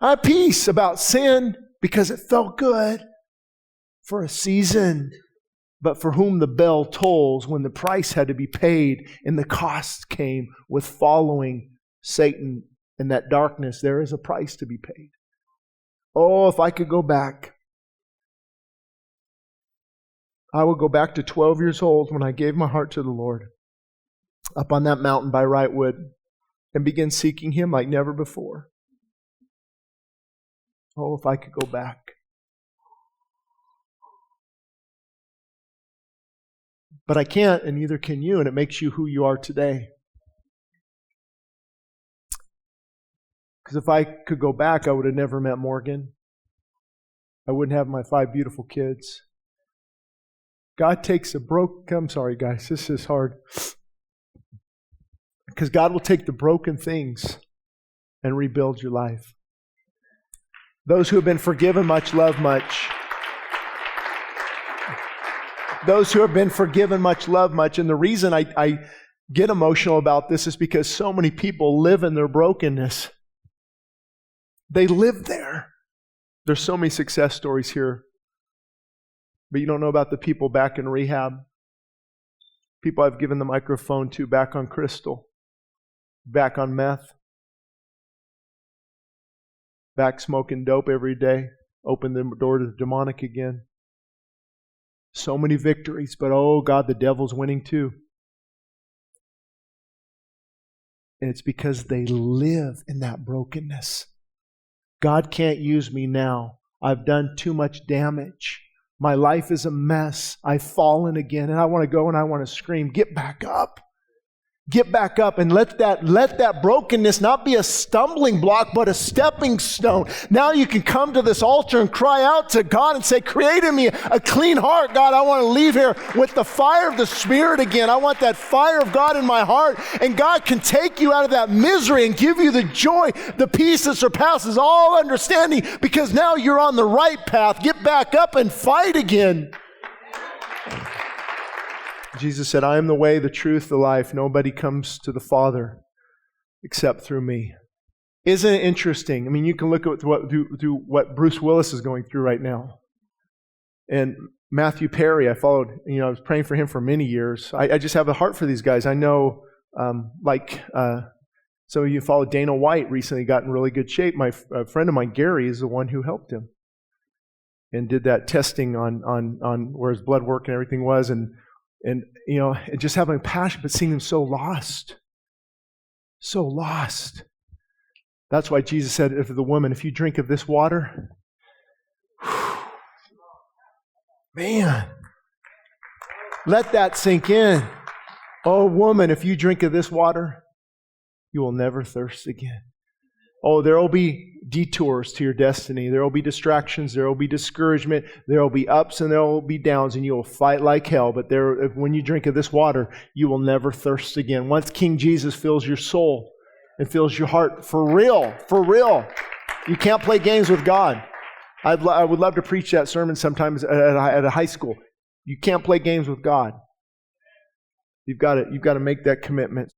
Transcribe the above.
I had peace about sin because it felt good for a season. But for whom the bell tolls, when the price had to be paid and the cost came with following Satan in that darkness, there is a price to be paid. Oh, if I could go back, I would go back to 12 years old when I gave my heart to the Lord, up on that mountain by Wrightwood, and begin seeking Him like never before. Oh, if I could go back. But I can't, and neither can you, and it makes you who you are today. Because if I could go back, I would have never met Morgan. I wouldn't have my 5 beautiful kids. God takes I'm sorry guys, this is hard. Because God will take the broken things and rebuild your life. Those who have been forgiven much love much. Those who have been forgiven much love much. And the reason I get emotional about this is because so many people live in their brokenness. They live there. There's so many success stories here. But you don't know about the people back in rehab. People I've given the microphone to back on crystal, back on meth, back smoking dope every day, open the door to the demonic again. So many victories, but oh God, the devil's winning too. And it's because they live in that brokenness. God can't use me now. I've done too much damage. My life is a mess. I've fallen again, and I want to go and I want to scream, get back up. Get back up and let that brokenness not be a stumbling block, but a stepping stone. Now you can come to this altar and cry out to God and say, create in me a clean heart. God, I want to leave here with the fire of the Spirit again. I want that fire of God in my heart. And God can take you out of that misery and give you the joy, the peace that surpasses all understanding, because now you're on the right path. Get back up and fight again. Jesus said, I am the way, the truth, the life. Nobody comes to the Father except through me. Isn't it interesting? I mean, you can look at what Bruce Willis is going through right now. And Matthew Perry, I was praying for him for many years. I just have a heart for these guys. I know, some of you followed Dana White recently, got in really good shape. A friend of mine, Gary, is the one who helped him and did that testing on where his blood work and everything was. And just having passion, but seeing them so lost. So lost. That's why Jesus said to the woman, if you drink of this water, man, let that sink in. Oh, woman, if you drink of this water, you will never thirst again. Oh, there will be detours to your destiny. There will be distractions. There will be discouragement. There will be ups and there will be downs, and you will fight like hell. But when you drink of this water, you will never thirst again. Once King Jesus fills your soul and fills your heart for real, you can't play games with God. I would love to preach that sermon sometimes at a high school. You can't play games with God. You've got to make that commitment.